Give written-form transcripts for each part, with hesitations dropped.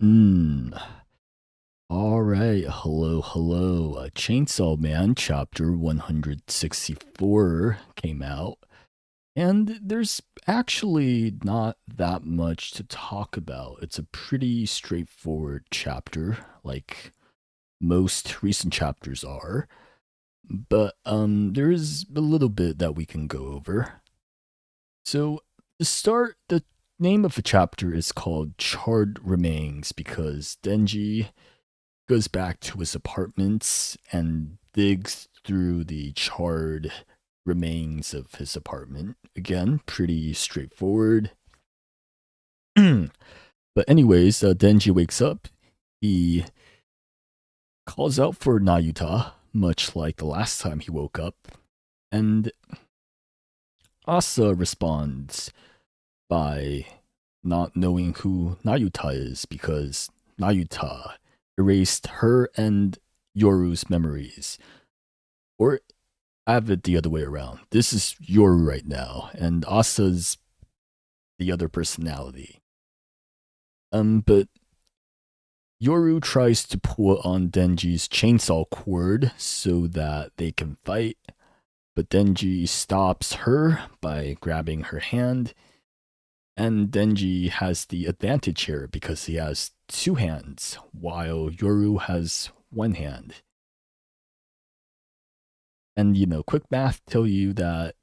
Mm. All right. Hello, hello. Chainsaw Man chapter 164 came out, and there's actually not that much to talk about. It's a pretty straightforward chapter, like most recent chapters are. But there is a little bit that we can go over. So, to start, the name of the chapter is called Charred Remains because Denji goes back to his apartments and digs through the charred remains of his apartment. Again, pretty straightforward. But anyways, Denji wakes up. He calls out for Nayuta, much like the last time he woke up. And Asa responds by not knowing who Nayuta is because Nayuta erased her and Yoru's memories. Or have it the other way around. This is Yoru right now, and Asa's the other personality. But Yoru tries to pull on Denji's chainsaw cord so that they can fight, but Denji stops her by grabbing her hand, and Denji has the advantage here because he has two hands, while Yoru has one hand. And quick math tell you that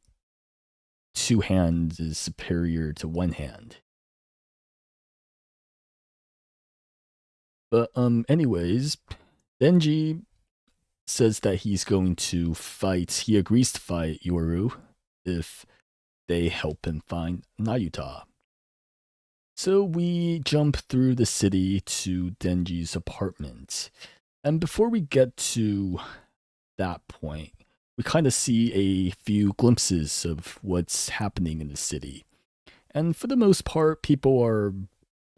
two hands is superior to one hand. But anyways, Denji says that he's going to fight. He agrees to fight Yoru if they help him find Nayuta. So we jump through the city to Denji's apartment. And before we get to that point, we kind of see a few glimpses of what's happening in the city. And for the most part, people are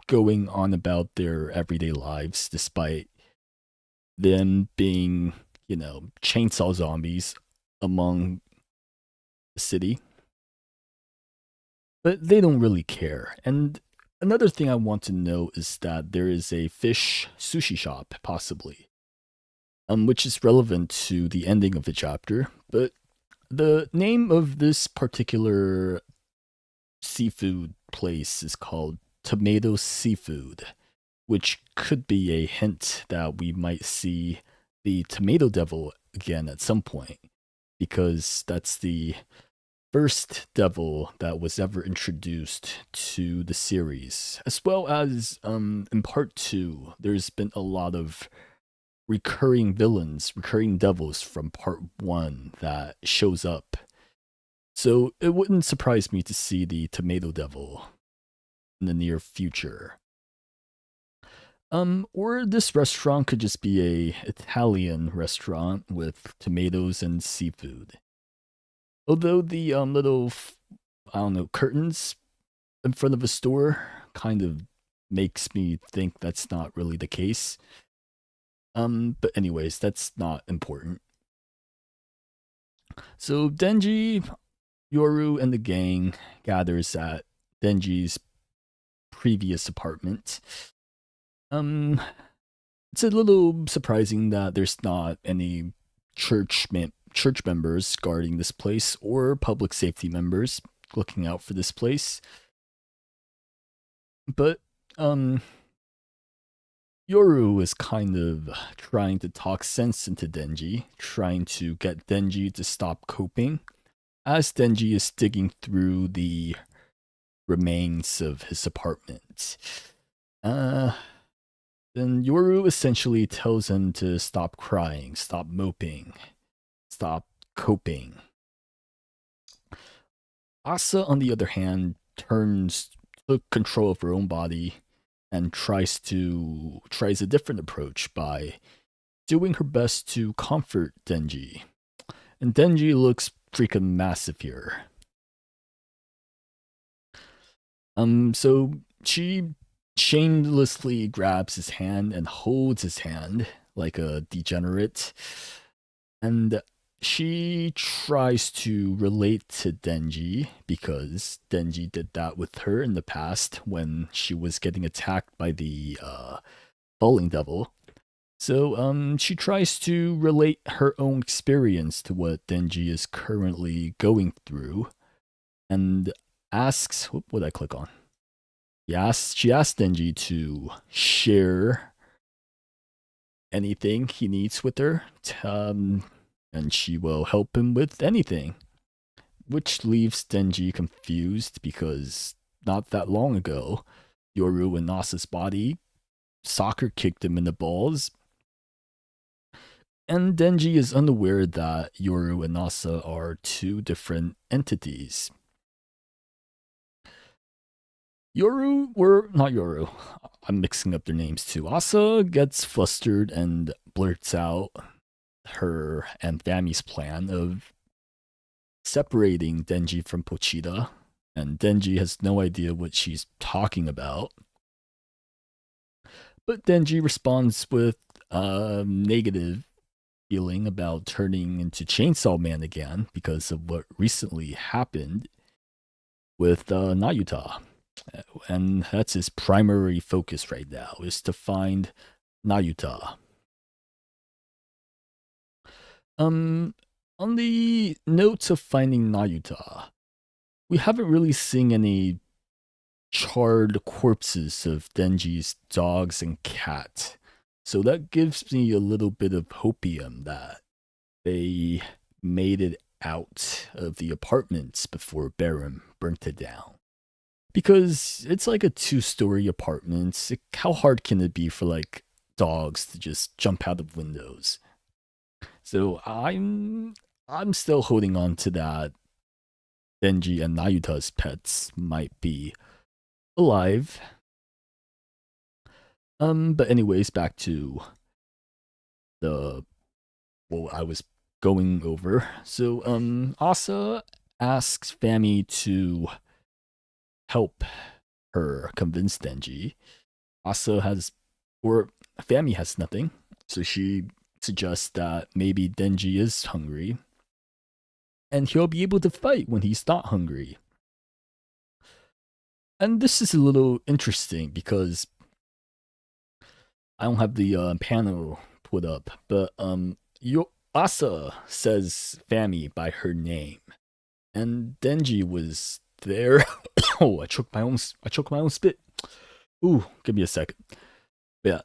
going on about their everyday lives despite them being, chainsaw zombies among the city. But they don't really care. And another thing I want to know is that there is a fish sushi shop, possibly, which is relevant to the ending of the chapter. But the name of this particular seafood place is called Tomato Seafood, which could be a hint that we might see the Tomato Devil again at some point, because that's the first devil that was ever introduced to the series. As well as in part two, there's been a lot of recurring villains, recurring devils from part one that shows up. So it wouldn't surprise me to see the Tomato Devil in the near future. Or this restaurant could just be a Italian restaurant with tomatoes and seafood. Although the little, I don't know, curtains in front of a store kind of makes me think that's not really the case. But anyways, that's not important. So Denji, Yoru, and the gang gathers at Denji's previous apartment. It's a little surprising that there's not any church members guarding this place or public safety members looking out for this place. But Yoru is kind of trying to talk sense into Denji, trying to get Denji to stop coping, as Denji is digging through the remains of his apartment. Then Yoru essentially tells him to stop crying, stop moping, stop coping. Asa, on the other hand, took control of her own body and tries a different approach by doing her best to comfort Denji. And Denji looks freaking massive here. So she shamelessly grabs his hand and holds his hand like a degenerate. And she tries to relate to Denji because Denji did that with her in the past when she was getting attacked by the falling devil. So she tries to relate her own experience to what Denji is currently going through and asks, what would I click on? She asked Denji to share anything he needs with her, and she will help him with anything. Which leaves Denji confused because not that long ago, Yoru and Asa's body soccer kicked him in the balls, and Denji is unaware that Yoru and Asa are two different entities. Yoru, or not Yoru, I'm mixing up their names too. Asa gets flustered and blurts out her and Fami's plan of separating Denji from Pochita, and Denji has no idea what she's talking about. But Denji responds with a negative feeling about turning into Chainsaw Man again because of what recently happened with Nayuta. And that's his primary focus right now, is to find Nayuta. On the notes of finding Nayuta, we haven't really seen any charred corpses of Denji's dogs and cat. So that gives me a little bit of hopium that they made it out of the apartments before Baron burnt it down. Because it's like a 2-story apartment. How hard can it be for like dogs to just jump out of windows? So I'm still holding on to that Denji and Nayuta's pets might be alive. But anyways, back to the what I was going over. So Asa asks Fami to help her convince Denji. Asa has, or Fami has nothing, so she suggests that maybe Denji is hungry, and he'll be able to fight when he's not hungry. And this is a little interesting because I don't have the panel put up, but Asa says Fami by her name, and Denji was there. Oh, I choked my own spit. Ooh, give me a second. Yeah,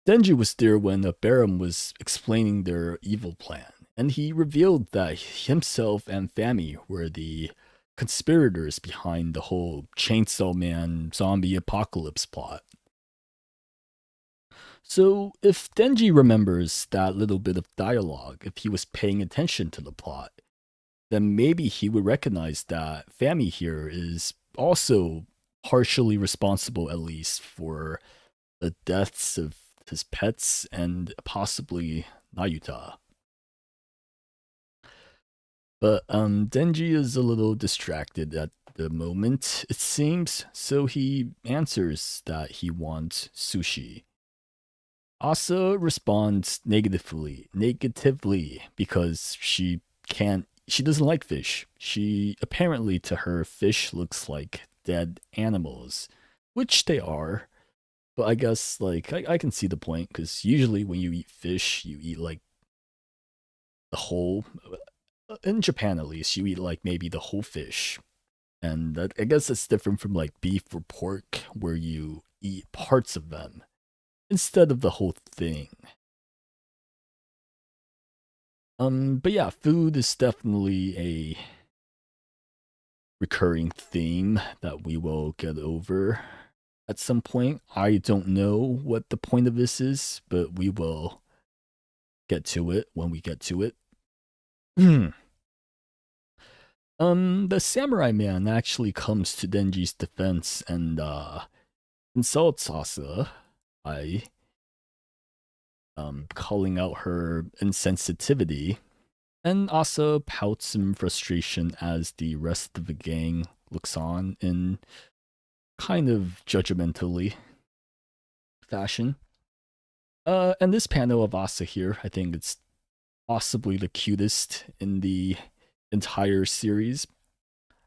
Denji was there when the Baron was explaining their evil plan, and he revealed that himself and Fami were the conspirators behind the whole Chainsaw Man zombie apocalypse plot. So, if Denji remembers that little bit of dialogue, if he was paying attention to the plot, then maybe he would recognize that Fami here is also partially responsible, at least, for the deaths of his pets and possibly Nayuta. But Denji is a little distracted at the moment, it seems, so he answers that he wants sushi. Asa responds negatively because she doesn't like fish. She apparently to her fish looks like dead animals, which they are. But I guess like I can see the point because usually when you eat fish, you eat like the whole. In Japan, at least, you eat like maybe the whole fish, and I guess that's different from like beef or pork, where you eat parts of them instead of the whole thing. But yeah, food is definitely a recurring theme that we will get over at some point. I don't know what the point of this is, but we will get to it when we get to it. The samurai man actually comes to Denji's defense and insults Asa by calling out her insensitivity. And Asa pouts in frustration as the rest of the gang looks on in kind of judgmentally fashion. And this panel of Asa here, I think it's possibly the cutest in the entire series.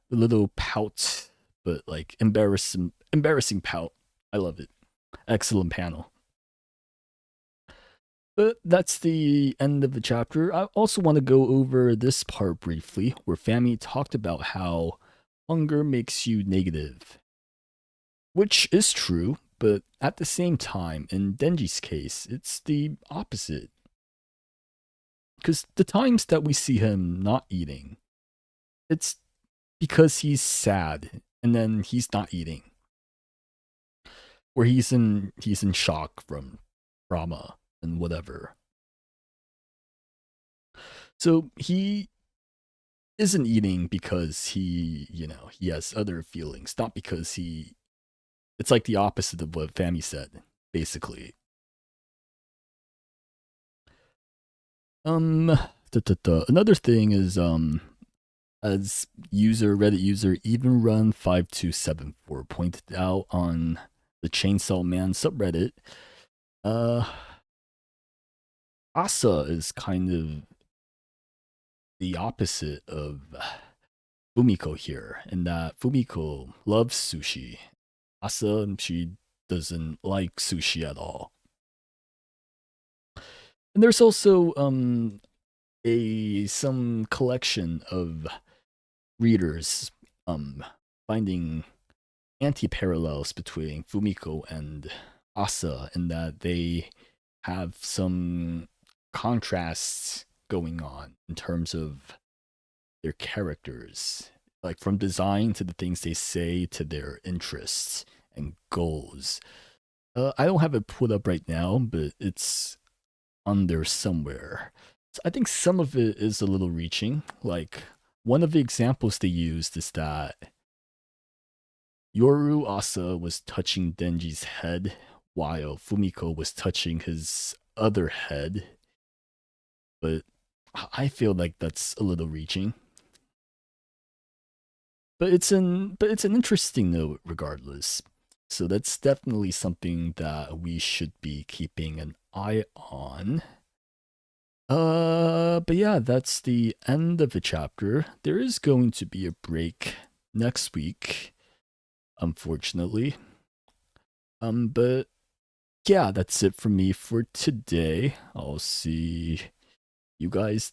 The little pout, but like embarrassing pout. I love it. Excellent panel. But that's the end of the chapter. I also want to go over this part briefly, where Fami talked about how hunger makes you negative, which is true, but at the same time, in Denji's case, it's the opposite. Because the times that we see him not eating, it's because he's sad and then he's not eating. Or he's in shock from trauma and whatever. So he isn't eating because he has other feelings, not because he it's like the opposite of what Fami said, basically. Um Another thing is as Reddit user evenrun5274 pointed out on the Chainsaw Man subreddit, uh Asa is kind of the opposite of Fumiko here, in that Fumiko loves sushi. Asa, she doesn't like sushi at all. And there's also a some collection of readers finding anti-parallels between Fumiko and Asa, in that they have some contrasts going on in terms of their characters, like from design to the things they say to their interests and goals. I don't have it put up right now, but it's on there somewhere. So I think some of it is a little reaching. Like, one of the examples they used is that Yoru Asa was touching Denji's head while Fumiko was touching his other head. But I feel like that's a little reaching. But it's an interesting note regardless. So that's definitely something that we should be keeping an eye on. But yeah, that's the end of the chapter. There is going to be a break next week, unfortunately. But yeah, that's it from me for today. I'll see you guys